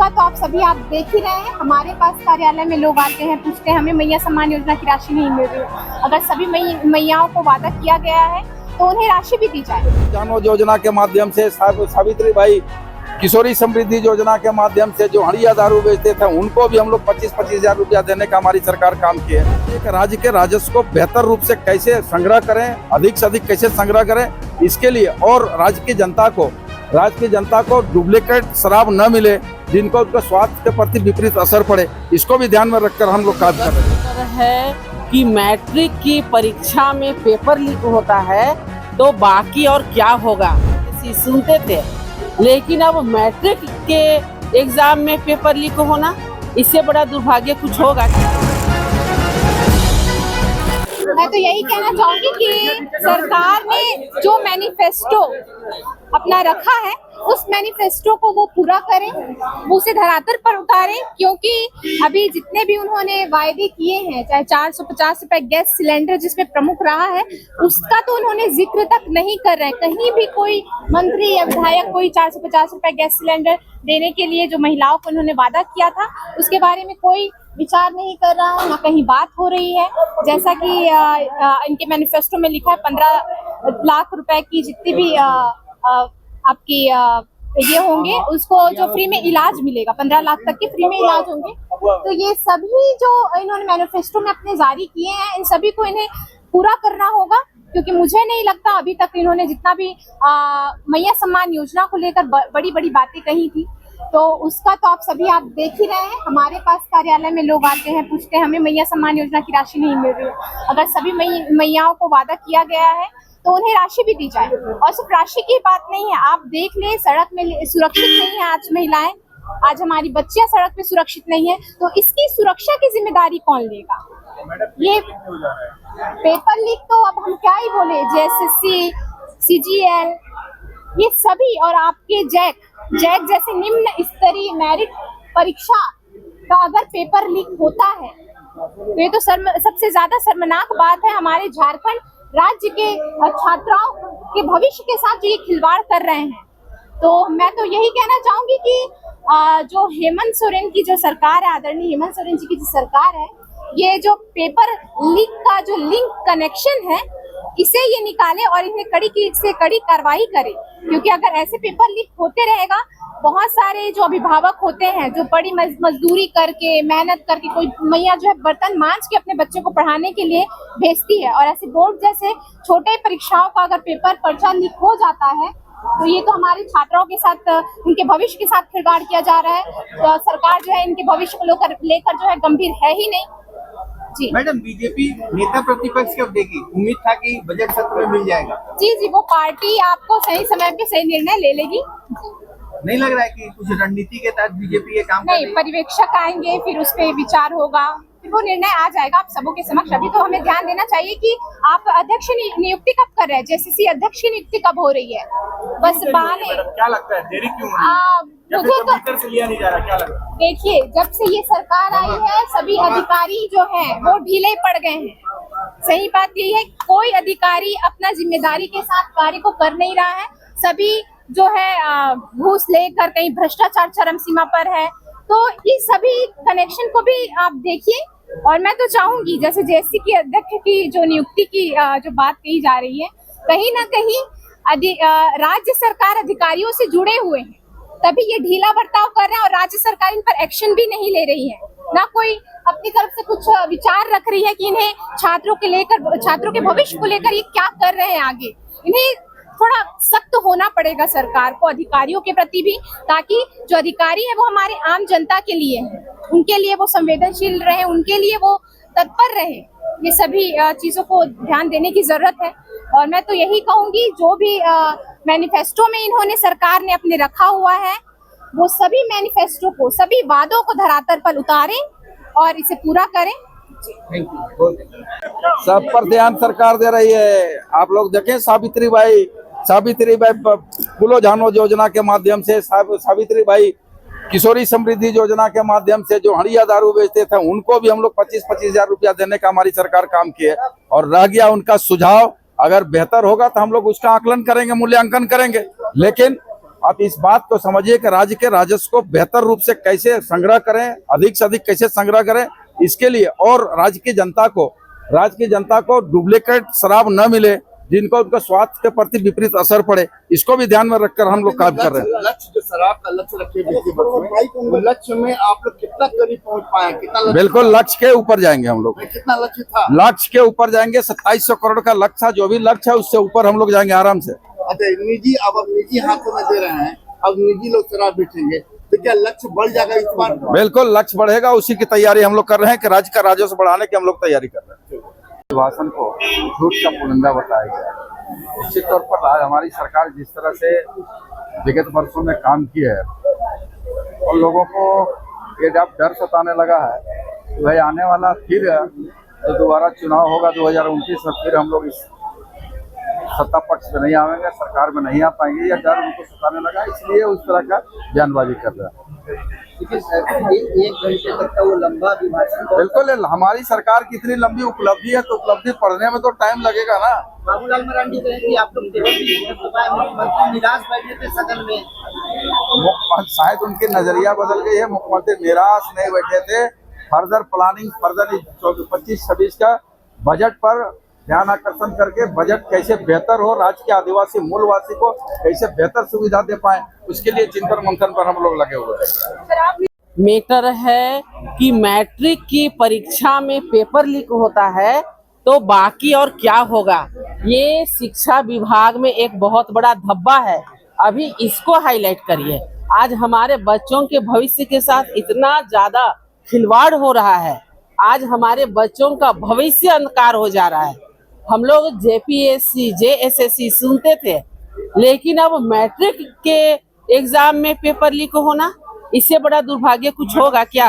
उसका तो आप देख ही रहे हैं। हमारे पास कार्यालय में लोग आते हैं, पूछते हैं हमें मैया सम्मान योजना की राशि नहीं मिल रही। अगर सभी मैयाओं को वादा किया गया है तो उन्हें राशि भी दी जाए। जानो योजना के माध्यम से सावित्री बाई किशोरी समृद्धि योजना के माध्यम से जो हड़िया दारू बेचते थे उनको भी हम लोग 25-25 हजार रुपया देने का हमारी सरकार काम की है। एक राज्य के राजस्व को बेहतर रूप से कैसे संग्रह करें, अधिक से अधिक कैसे संग्रह करें, इसके लिए और राज्य की जनता को डुप्लीकेट शराब न मिले, जिनको उसका स्वास्थ्य के प्रति विपरीत असर पड़े, इसको भी ध्यान में रखकर हम लोग कार्य कर रहे हैं कि मैट्रिक की परीक्षा में पेपर लीक होता है तो बाकी और क्या होगा सुनते थे, लेकिन अब मैट्रिक के एग्जाम में पेपर लीक होना, इससे बड़ा दुर्भाग्य कुछ होगा। मैं तो यही कहना चाहूंगी कि सरकार ने जो मैनिफेस्टो अपना रखा है उस मैनिफेस्टो को वो पूरा करें, वो उसे धरातल पर उतारें, क्योंकि अभी जितने भी उन्होंने वायदे किए हैं, चाहे 450 रुपए गैस सिलेंडर जिसमें प्रमुख रहा है, उसका तो उन्होंने जिक्र तक नहीं कर रहे हैं। कहीं भी कोई मंत्री या विधायक कोई 450 रुपए गैस सिलेंडर देने के लिए जो महिलाओं को उन्होंने वादा किया था उसके बारे में कोई विचार नहीं कर रहा है, ना कहीं बात हो रही है। जैसा कि इनके मैनिफेस्टो में लिखा है 15 लाख रुपए की जितनी भी आपकी ये होंगे उसको जो फ्री में इलाज मिलेगा, 15 लाख तक के फ्री में इलाज होंगे। तो ये सभी जो इन्होंने मैनिफेस्टो में अपने जारी किए हैं, इन सभी को इन्हें पूरा करना होगा, क्योंकि मुझे नहीं लगता अभी तक इन्होंने जितना भी मैया सम्मान योजना को लेकर बड़ी बड़ी बातें कही थी, तो उसका तो आप देख ही रहे हैं। हमारे पास कार्यालय में लोग आते हैं, पूछते हैं हमें मैया सम्मान योजना की राशि नहीं मिल रही। अगर सभी मैयाओं को वादा किया गया है तो उन्हें राशि भी दी जाए। और सिर्फ राशि की बात नहीं है, आप देख ले सड़क में सुरक्षित नहीं है आज महिलाएं, आज हमारी बच्चियां सड़क पे सुरक्षित नहीं है, तो इसकी सुरक्षा की जिम्मेदारी कौन लेगा? ये पेपर लीक तो अब हम क्या ही बोले, JSSC, CGL, ये सभी और आपके जैक जैसे निम्न स्तरीय मेरिट परीक्षा का अगर पेपर लीक होता है तो ये तो सबसे ज्यादा शर्मनाक बात है। हमारे झारखंड राज्य के छात्राओं के भविष्य के साथ जो ये खिलवाड़ कर रहे हैं, तो मैं तो यही कहना चाहूंगी कि जो हेमंत सोरेन की जो सरकार है, आदरणीय हेमंत सोरेन जी की जो सरकार है, ये जो पेपर लीक का जो लिंक कनेक्शन है इसे ये निकाले और इन्हें कड़ी से कड़ी कार्रवाई करे, क्योंकि अगर ऐसे पेपर लीक होते रहेगा, बहुत सारे जो अभिभावक होते हैं जो बड़ी मजदूरी करके मेहनत करके, कोई मैया जो है बर्तन मांज के अपने बच्चे को पढ़ाने के लिए भेजती है, और ऐसे बोर्ड जैसे छोटे परीक्षाओं का अगर पेपर पर्चा लीक हो जाता है तो ये तो हमारे छात्राओं के साथ, उनके भविष्य के साथ खिलवाड़ किया जा रहा है। तो सरकार जो है इनके भविष्य को लेकर जो है गंभीर है ही नहीं। जी मैडम, बीजेपी नेता प्रतिपक्ष कब देगी? उम्मीद था कि बजट सत्र में मिल जाएगा। जी, वो पार्टी आपको सही समय पे सही निर्णय ले लेगी। नहीं लग रहा है कि कुछ रणनीति के तहत बीजेपी ये काम नहीं, पर्यवेक्षक आएंगे, फिर उस पर विचार होगा, फिर वो निर्णय आ जाएगा आप सबों के समक्ष। अभी तो हमें ध्यान देना चाहिए कि आप अध्यक्ष नियुक्ति कब कर रहे हैं, JSSC अध्यक्ष की नियुक्ति कब हो रही है। बस बहाने। क्या लगता है देरी क्यों हो रही है? मुझे तो भीतर से लिया नहीं जा रहा, क्या लग रहा है? देखिए, जब से ये सरकार आई है सभी अधिकारी जो हैं वो ढीले पड़ गए हैं। सही बात यही है, कोई अधिकारी अपना जिम्मेदारी के साथ कार्य को कर नहीं रहा है। सभी जो है घूस लेकर, कहीं भ्रष्टाचार चरम सीमा पर है। तो इस सभी कनेक्शन को भी आप देखिए। और मैं तो चाहूंगी जैसे JSC की अध्यक्ष की जो नियुक्ति की जो बात कही जा रही है, कहीं ना कहीं राज्य सरकार अधिकारियों से जुड़े हुए हैं, तभी ये ढीला बर्ताव कर रहे हैं और राज्य सरकार इन पर एक्शन भी नहीं ले रही है। ना कोई अपनी तरफ से कुछ विचार रख रही है कि इन्हें छात्रों के भविष्य को लेकर ये क्या कर रहे हैं आगे। इन्हें थोड़ा सख्त होना पड़ेगा सरकार को, अधिकारियों के प्रति भी, ताकि जो अधिकारी है वो हमारे आम जनता के लिए है, उनके लिए वो संवेदनशील रहे, उनके लिए वो तत्पर रहे। ये सभी चीजों को ध्यान देने की जरूरत है। और मैं तो यही कहूंगी, जो भी मैनिफेस्टो में इन्होंने सरकार ने अपने रखा हुआ है, वो सभी मैनिफेस्टो को, सभी वादों को धरातल पर उतारें और इसे पूरा करें। सब पर ध्यान सरकार दे रही है। आप लोग देखें, सावित्री बाई फूलो जानो योजना के माध्यम से, सावित्री बाई किशोरी समृद्धि योजना के माध्यम से जो हड़िया दारू बेचते थे उनको भी हम लोग 25-25 हजार रुपया देने का हमारी सरकार काम की है। और रह गया उनका सुझाव, अगर बेहतर होगा तो हम लोग उसका आकलन करेंगे, मूल्यांकन करेंगे। लेकिन आप इस बात को समझिए कि राज्य के राजस्व को बेहतर रूप से कैसे संग्रह करें, अधिक से अधिक कैसे संग्रह करें, इसके लिए, और राज्य की जनता को डुप्लीकेट शराब न मिले, जिनको उनका स्वास्थ्य के प्रति विपरीत असर पड़े, इसको भी ध्यान में रखकर हम लोग काम कर रहे हैं। लक्ष्य जो शराब का लक्ष्य रखे बिजली बोर्ड में, वो लक्ष्य में आप लोग कितना करीब पहुंच पाए? कितना लक्ष्य? बिल्कुल लक्ष्य के ऊपर जाएंगे हम लोग। कितना लक्ष्य था? लक्ष्य के ऊपर जाएंगे, 2700 करोड़ का लक्ष्य था, जो भी लक्ष्य है उससे ऊपर हम लोग जाएंगे आराम से। अच्छा, निजी, अब निजी हाथों में दे रहे हैं, अब निजी लोग शराब बेचेंगे, तो क्या लक्ष्य बढ़ जाएगा इस बार? बिल्कुल लक्ष्य बढ़ेगा, उसी की तैयारी हम लोग कर रहे हैं कि राज्य का राजस्व बढ़ाने की हम लोग तैयारी कर रहे हैं। भाषण को झूठ का पुलिंदा बताया गया। निश्चित तौर पर हमारी सरकार जिस तरह से विगत वर्षों में काम किया है, और लोगों को ये जब डर सताने लगा है कि भाई आने वाला फिर जो दोबारा चुनाव होगा 2029 में, फिर हम लोग इस सत्ता पक्ष में नहीं आएंगे, सरकार में नहीं आ पाएंगे, या डर उनको सताने लगा, इसलिए उस तरह का बयानबाजी कर रहा है। एक घंटे तक का वो लंबा विभाषण, बिल्कुल हमारी सरकार की इतनी लंबी उपलब्धि है, तो उपलब्धि पढ़ने में तो टाइम लगेगा ना। बाबूलाल मरांडी कहे कि आप लोग मुख्यमंत्री निराश बैठे थे सदन में। शायद उनकी नजरिया बदल गई है, मुख्यमंत्री निराश नहीं बैठे थे। फर्दर प्लानिंग, फर्दर 25-26 का बजट पर ध्यान आकर्षण करके बजट कैसे बेहतर हो, राज्य के आदिवासी मूलवासी को कैसे बेहतर सुविधा दे पाए, उसके लिए चिंतन मंथन पर हम लोग लगे हुए हैं। मैटर है कि मैट्रिक की परीक्षा में पेपर लीक होता है तो बाकी और क्या होगा, ये शिक्षा विभाग में एक बहुत बड़ा धब्बा है। अभी इसको हाईलाइट करिए। आज हमारे बच्चों के भविष्य के साथ इतना ज्यादा खिलवाड़ हो रहा है, आज हमारे बच्चों का भविष्य अंधकार हो जा रहा है। हम लोग जेपीएससी, जेएसएससी सुनते थे, लेकिन अब मैट्रिक के एग्जाम में पेपर लीक होना, इससे बड़ा दुर्भाग्य कुछ होगा क्या?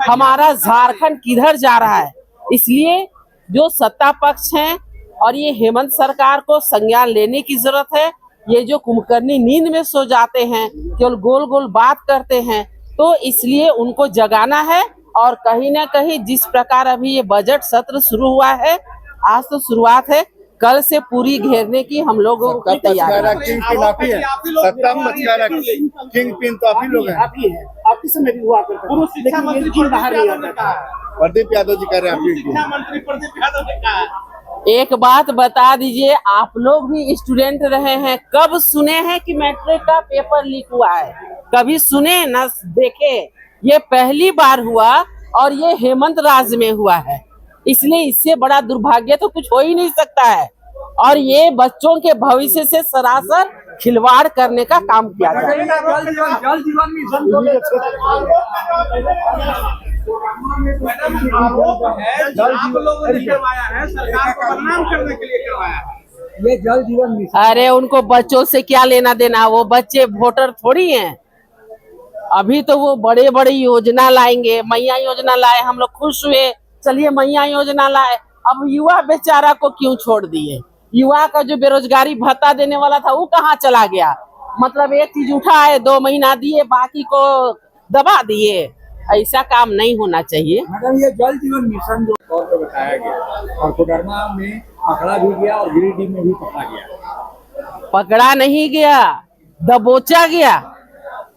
हमारा झारखंड किधर जा रहा है? इसलिए जो सत्ता पक्ष हैं और ये हेमंत सरकार को संज्ञान लेने की जरूरत है। ये जो कुंभकर्णी नींद में सो जाते हैं, केवल गोल गोल बात करते हैं, तो इसलिए उनको जगाना है। और कहीं ना कहीं जिस प्रकार अभी ये बजट सत्र शुरू हुआ है, आज तो शुरुआत है, कल से पूरी घेरने की हम लोगों की तैयारी है। किंग पिन आप ही है, सत्ता मचकारा किंग पिन तो आप ही लोग हैं। आप ही है, आपकी समय भी हुआ करता है, लेकिन ये दिन बाहर नहीं आता था। प्रदीप यादव जी कह रहे हैं, शिक्षा मंत्री प्रदीप यादव ने कहा। एक बात बता दीजिए, आप लोग भी स्टूडेंट रहे हैं, कब सुने हैं कि मैट्रिक का पेपर लीक हुआ है? कभी सुने ना देखे? ये पहली बार हुआ और ये हेमंत राज में हुआ है, इसलिए इससे बड़ा दुर्भाग्य तो कुछ हो ही नहीं सकता है। और ये बच्चों के भविष्य से सरासर खिलवाड़ करने का काम किया जाए। जल जीवन मिशन आरोप है, आप लोगों ने करवाया है, सरकार को बदनाम करने के लिए करवाया है। ये जल जीवन मिशन, अरे उनको बच्चों से क्या लेना देना, वो बच्चे वोटर थोड़ी हैं। अभी तो वो बड़े बड़े योजना लाएंगे, मैया योजना लाए, हम लोग खुश हुए, चलिए मैया योजना लाए। अब युवा बेचारा को क्यों छोड़ दिए? युवा का जो बेरोजगारी भत्ता देने वाला था वो कहाँ चला गया? मतलब एक चीज उठाए, 2 महीना दिए, बाकी को दबा दिए। ऐसा काम नहीं होना चाहिए। मैडम ये जल जीवन मिशन जो तौर पर बताया गया और कोडरमा में पकड़ा भी गया और गिरिडीह में भी पकड़ा गया। पकड़ा नहीं गया, दबोचा गया।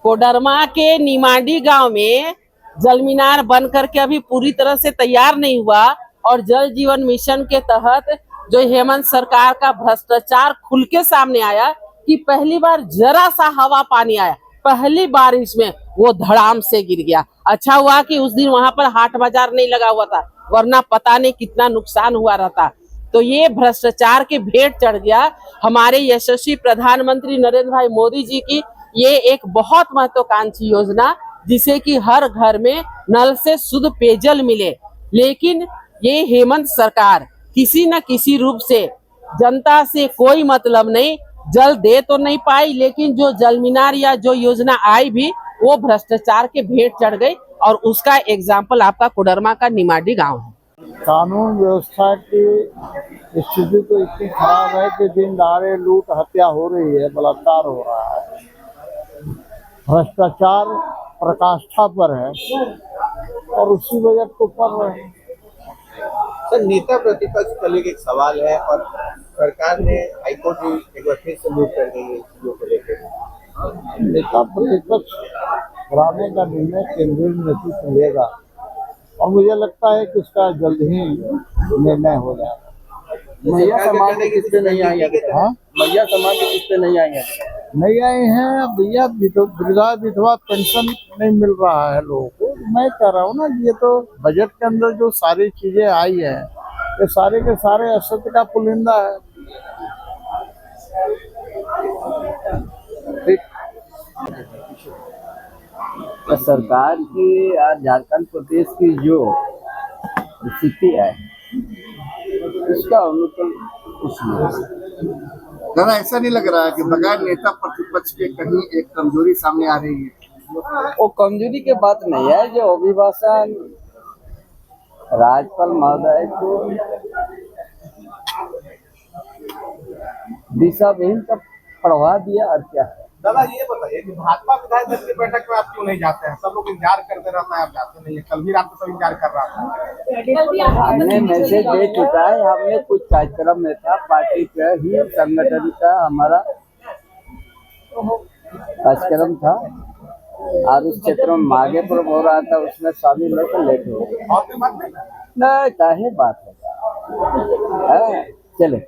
कोडरमा के निमाड़ी गांव में जल मीनार बन करके अभी पूरी तरह से तैयार नहीं हुआ, और जल जीवन मिशन के तहत जो हेमंत सरकार का भ्रष्टाचार खुल के सामने आया कि पहली बार जरा सा हवा पानी आया, पहली बारिश में वो धड़ाम से गिर गया। अच्छा हुआ कि उस दिन वहां पर हाट बाजार नहीं लगा हुआ था, वरना पता नहीं कितना नुकसान हुआ रहता। तो ये भ्रष्टाचार के भेंट चढ़ गया। हमारे यशस्वी प्रधानमंत्री नरेंद्र भाई मोदी जी की ये एक बहुत महत्वाकांक्षी योजना, जिसे कि हर घर में नल से शुद्ध पेयजल मिले। लेकिन ये हेमंत सरकार किसी न किसी रूप से जनता से कोई मतलब नहीं, जल दे तो नहीं पाई, लेकिन जो जल मीनार या जो योजना आई भी वो भ्रष्टाचार के भेंट चढ़ गई। और उसका एग्जाम्पल आपका कोडरमा का निमाड़ी गांव है। कानून व्यवस्था की स्थिति तो इतनी खराब है कि दिन दहाड़े लूट हत्या हो रही है, बलात्कार हो रहा है, भ्रष्टाचार प्रकाष्ठा पर है और उसी बजट को पढ़ रहे हैं। सर, नेता प्रतिपक्ष को लेकर एक सवाल है और सरकार ने हाईकोर्ट भी एक बार फिर से मूव कर दी है इस चीजों को लेकर। नेता प्रतिपक्ष बढ़ाने का निर्णय केंद्रीय नेतृत्व लेगा और मुझे लगता है कि उसका जल्द ही निर्णय हो जाएगा। मैया समाज के किस पे नहीं आई है? हाँ, मैया समाज के किस पे नहीं आई है? नहीं आए हैं भैया, वृद्धा विधवा पेंशन नहीं मिल रहा है लोगों को। मैं कह रहा हूँ ना कि ये तो बजट के अंदर जो सारी चीजें आई है ये सारे के सारे असत्य का पुलिंदा है। तो सरकार की आज झारखंड प्रदेश की जो स्थिति है उसका अवलोकन कुछ नहीं। दादा ऐसा नहीं लग रहा है कि बगैर नेता प्रतिपक्ष के कहीं एक कमजोरी सामने आ रही है? वो कमजोरी की बात नहीं है, जो अभिभाषण राज्यपाल महोदय को दिशा विहीन का पढ़वा दिया और क्या है। दादा ये बताइए कि भाजपा विधायक दल की बैठक में आप क्यों नहीं जाते हैं? सब लोग इंतजार करते रहता है, आप जाते नहीं है। कल भी रात को सब इंतजार कर रहा था। हमने मैसेज दे चुका है, हमने कुछ कार्यक्रम में था, पार्टी का ही संगठन का हमारा कार्यक्रम था और उस क्षेत्र में मांगे पर हो रहा था, उसमें शामिल होकर लेट हो गए। और कोई बात नहीं ना काहे बात होगा, चले।